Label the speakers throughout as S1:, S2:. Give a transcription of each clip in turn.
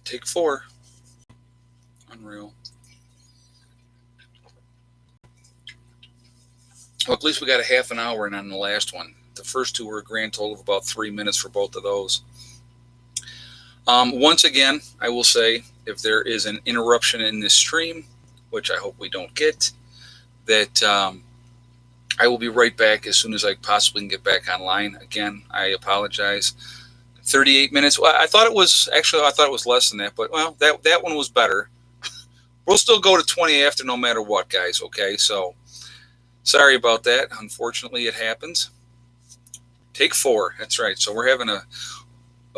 S1: Take 4. Unreal. Well, at least we got a half an hour in on the last one. The first two were a grand total of about 3 minutes for both of those. Once again, I will say, if there is an interruption in this stream, which I hope we don't get, that I will be right back as soon as I possibly can get back online. Again, I apologize. 38 minutes. Well, I thought it was less than that, but well, that one was better. We'll still go to 20 after no matter what, guys. Okay, so sorry about that. Unfortunately, it happens. Take 4. That's right. So we're having a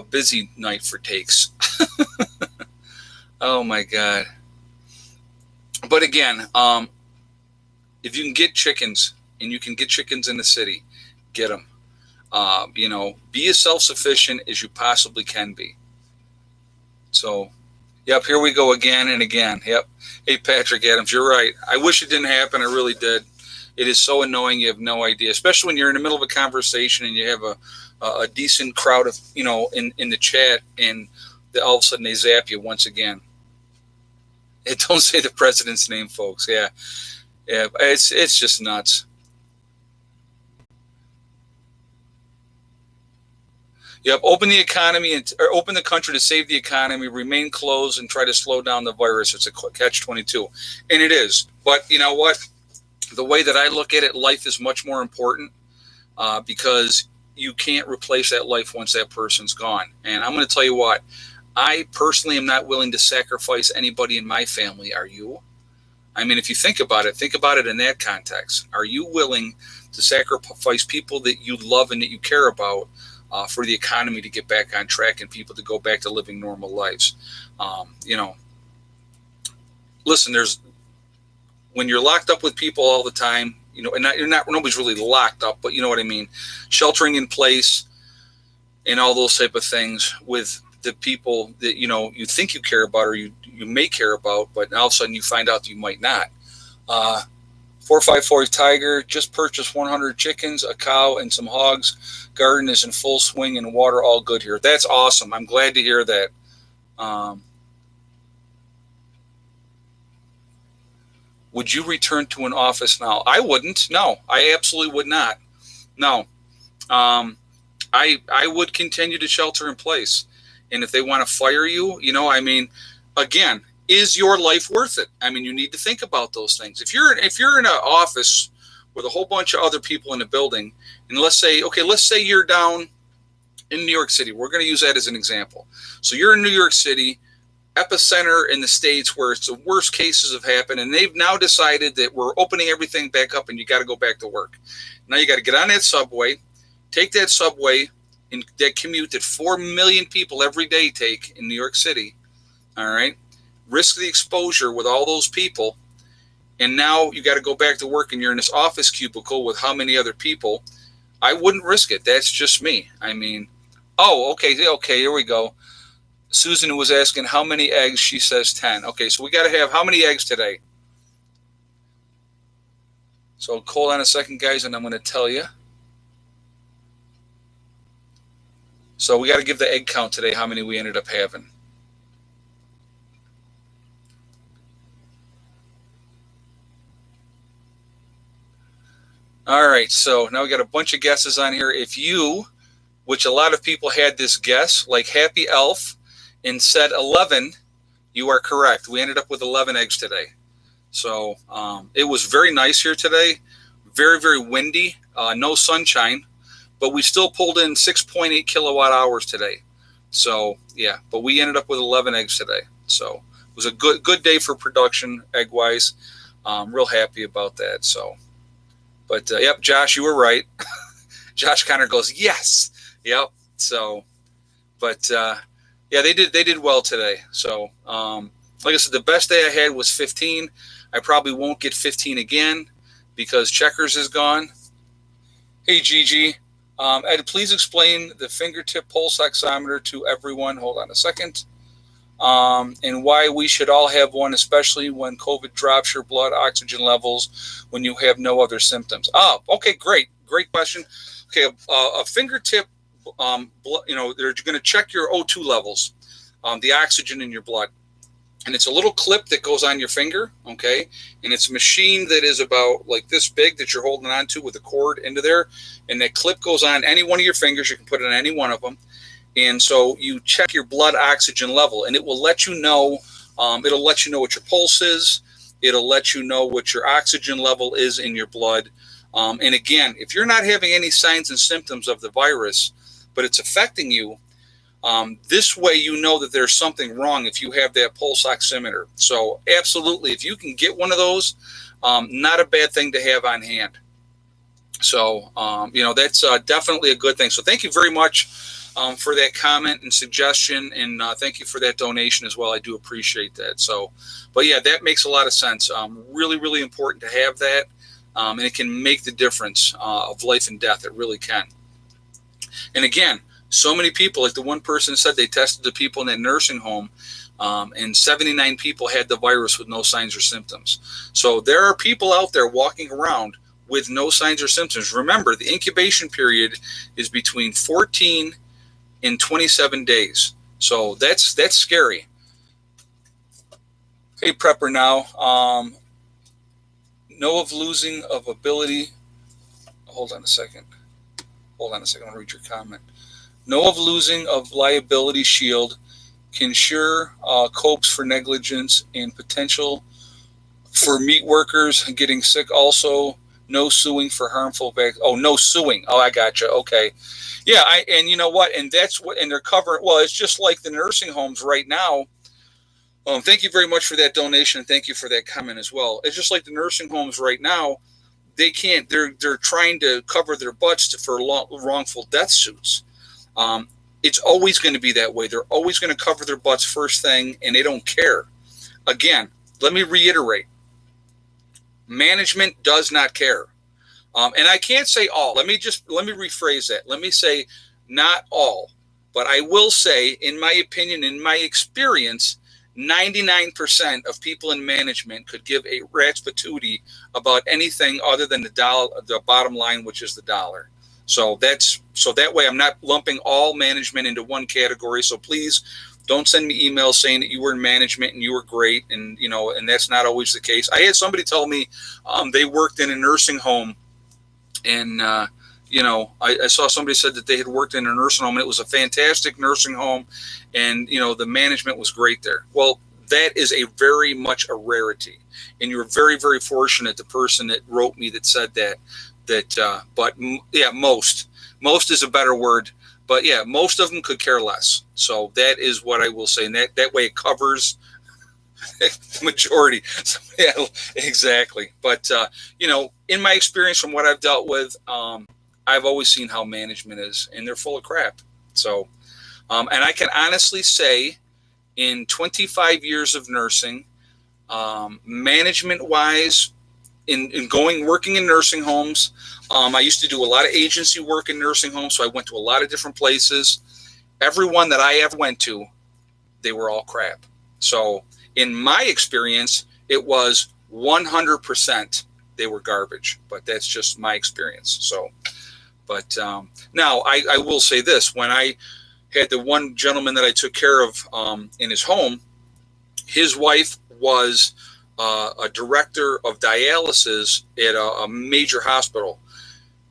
S1: busy night for takes. Oh my God. But again, if you can get chickens, and you can get chickens in the city, get them. Be as self-sufficient as you possibly can be. So, yep, here we go again and again. Yep. Hey, Patrick Adams, you're right. I wish it didn't happen. I really did. It is so annoying. You have no idea, especially when you're in the middle of a conversation and you have a decent crowd of, in the chat, and all of a sudden they zap you once again. Don't say the president's name, folks. Yeah. It's just nuts. Yep, open the economy or open the country to save the economy, remain closed, and try to slow down the virus. It's a catch-22, and it is. But you know what? The way that I look at it, life is much more important because you can't replace that life once that person's gone. And I'm going to tell you what, I personally am not willing to sacrifice anybody in my family. Are you? I mean, if you think about it in that context. Are you willing to sacrifice people that you love and that you care about for the economy to get back on track and people to go back to living normal lives? Listen, when you're locked up with people all the time, and nobody's really locked up, but you know what I mean, sheltering in place and all those type of things with the people that you think you care about or you may care about, but all of a sudden you find out that you might not. 454 Tiger just purchased 100 chickens, a cow, and some hogs. Garden is in full swing and water all good here. That's awesome. I'm glad to hear that. Would you return to an office now? I wouldn't. No, I absolutely would not. No. I would continue to shelter in place. And if they want to fire you, again, is your life worth it? I mean, you need to think about those things. If you're in an office with a whole bunch of other people in the building, and let's say you're down in New York City. We're going to use that as an example. So you're in New York City, epicenter in the States where it's the worst cases have happened, and they've now decided that we're opening everything back up and you got to go back to work. Now you got to get on that subway, take that subway, and that commute that 4 million people every day take in New York City, all right? Risk the exposure with all those people, and now you got to go back to work and you're in this office cubicle with how many other people? I wouldn't risk it. That's just me. I mean, okay, here we go. Susan was asking how many eggs. She says 10. Okay, so we got to have how many eggs today? So hold on a second, guys, and I'm going to tell you. So we got to give the egg count today, how many we ended up having. All right, so now we got a bunch of guesses on here. If you, which a lot of people had this guess, like Happy Elf, and said 11, you are correct. We ended up with 11 eggs today. So it was very nice here today. Very, very windy. No sunshine. But we still pulled in 6.8 kilowatt hours today. So, yeah. But we ended up with 11 eggs today. So it was a good day for production, egg-wise. Real happy about that. So, but, yep, Josh, you were right. Josh Connor goes, yes. Yep. So, but, yeah, they did well today. So, like I said, the best day I had was 15. I probably won't get 15 again because Checkers is gone. Hey, Gigi. Ed, please explain the fingertip pulse oximeter to everyone. Hold on a second. And why we should all have one, especially when COVID drops your blood oxygen levels when you have no other symptoms. Oh, okay, great. Great question. Okay, a fingertip, they're going to check your O2 levels. the oxygen in your blood. And it's a little clip that goes on your finger, okay? And it's a machine that is about like this big that you're holding on to with a cord into there. And that clip goes on any one of your fingers. You can put it on any one of them. And so you check your blood oxygen level, and it will let you know. It'll let you know what your pulse is. It'll let you know what your oxygen level is in your blood. And again, if you're not having any signs and symptoms of the virus, but it's affecting you, this way you know that there's something wrong if you have that pulse oximeter. So absolutely, if you can get one of those, not a bad thing to have on hand. So, that's definitely a good thing. So thank you very much for that comment and suggestion, and thank you for that donation as well. I do appreciate that. So, but yeah, that makes a lot of sense. Really, really important to have that, and it can make the difference of life and death. It really can. And again, so many people, like the one person said, they tested the people in that nursing home, and 79 people had the virus with no signs or symptoms. So there are people out there walking around with no signs or symptoms. Remember, the incubation period is between 14 and 27 days. So that's scary. Hey, Prepper now. Know of losing of ability. Hold on a second. I'm going to read your comment. Know of losing of liability shield can sure copes for negligence and potential for meat workers getting sick. Also, no suing for harmful no suing. Oh, I gotcha. Okay. Yeah, and you know what? And that's what, and they're covering, well, it's just like the nursing homes right now. Thank you very much for that donation. And thank you for that comment as well. It's just like the nursing homes right now. They can't, they're trying to cover their butts for wrongful death suits. It's always going to be that way. They're always going to cover their butts first thing, and they don't care. Again, let me reiterate. Management does not care. And I can't say all. Let me rephrase that. Let me say not all. But I will say, in my opinion, in my experience, 99% of people in management could give a rat's patootie about anything other than the bottom line, which is the dollar. So that way I'm not lumping all management into one category. So please don't send me emails saying that you were in management and you were great, and and that's not always the case. I had somebody tell me they worked in a nursing home, and I saw somebody said that they had worked in a nursing home and it was a fantastic nursing home, and the management was great there. Well, that is a very much a rarity, and you're very, very fortunate. The person that wrote me that said that. But yeah, most is a better word. But yeah, most of them could care less. So that is what I will say. And that way it covers the majority. So, yeah, exactly. But, in my experience from what I've dealt with, I've always seen how management is, and they're full of crap. So, and I can honestly say in 25 years of nursing, management-wise, in working in nursing homes, I used to do a lot of agency work in nursing homes, so I went to a lot of different places. Everyone that I ever went to, they were all crap. So in my experience, it was 100% they were garbage, but that's just my experience. So, but now I will say this: when I had the one gentleman that I took care of in his home, his wife was a director of dialysis at a major hospital.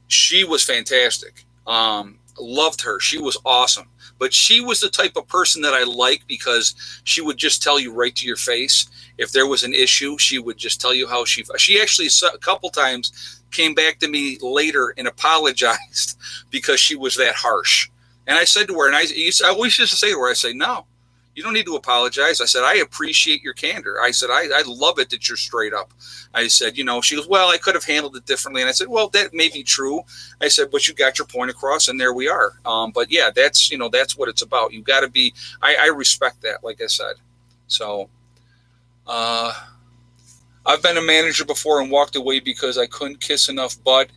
S1: She was fantastic. Loved her. She was awesome. But she was the type of person that I like because she would just tell you right to your face. If there was an issue, she would just tell you how she actually a couple times came back to me later and apologized because she was that harsh. And I said to her, and I always used to say to her, I say, no, you don't need to apologize. I said, I appreciate your candor. I said, I love it that you're straight up. I said, she goes, well, I could have handled it differently. And I said, well, that may be true. I said, but you got your point across, and there we are. But yeah, that's what it's about. You got to be, I respect that, like I said. So I've been a manager before and walked away because I couldn't kiss enough butt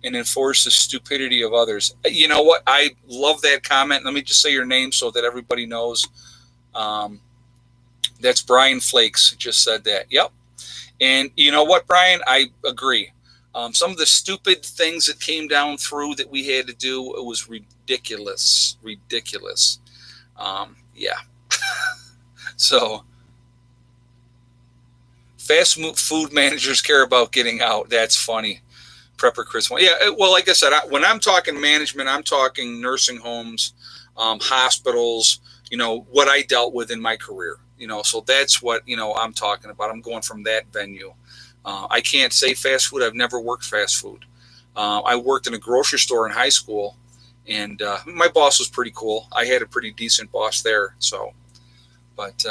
S1: and enforce the stupidity of others. You know what? I love that comment. Let me just say your name so that everybody knows. That's Brian Flakes just said that. Yep. And you know what, Brian? I agree. Some of the stupid things that came down through that we had to do, it was ridiculous. Yeah. So fast food managers care about getting out. That's funny. Prepper Chris. Yeah, well, like I said, when I'm talking management, I'm talking nursing homes, hospitals, what I dealt with in my career. So that's what, I'm talking about. I'm going from that venue. I can't say fast food. I've never worked fast food. I worked in a grocery store in high school, and my boss was pretty cool. I had a pretty decent boss there. So, but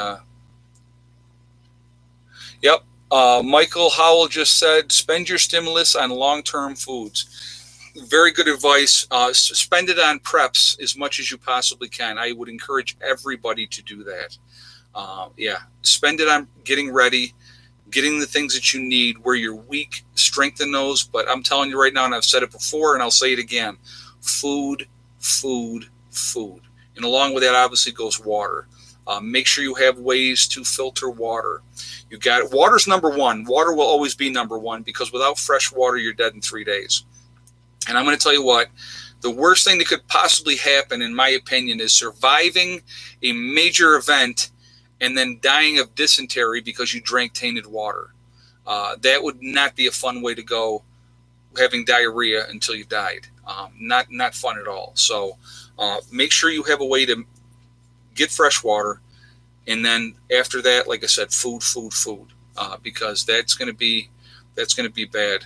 S1: yep. Michael Howell just said, spend your stimulus on long-term foods. Very good advice. Spend it on preps as much as you possibly can. I would encourage everybody to do that. Yeah, spend it on getting ready, getting the things that you need. Where you're weak, strengthen those. But I'm telling you right now, and I've said it before, and I'll say it again: food, food, food. And along with that, obviously, goes water. Make sure you have ways to filter water. You got it. Water's number one. Water will always be number one, because without fresh water, you're dead in 3 days. And I'm going to tell you what, the worst thing that could possibly happen, in my opinion, is surviving a major event and then dying of dysentery because you drank tainted water. That would not be a fun way to go, having diarrhea until you died. Not fun at all. So make sure you have a way to get fresh water. And then after that, like I said, food, because that's going to be bad.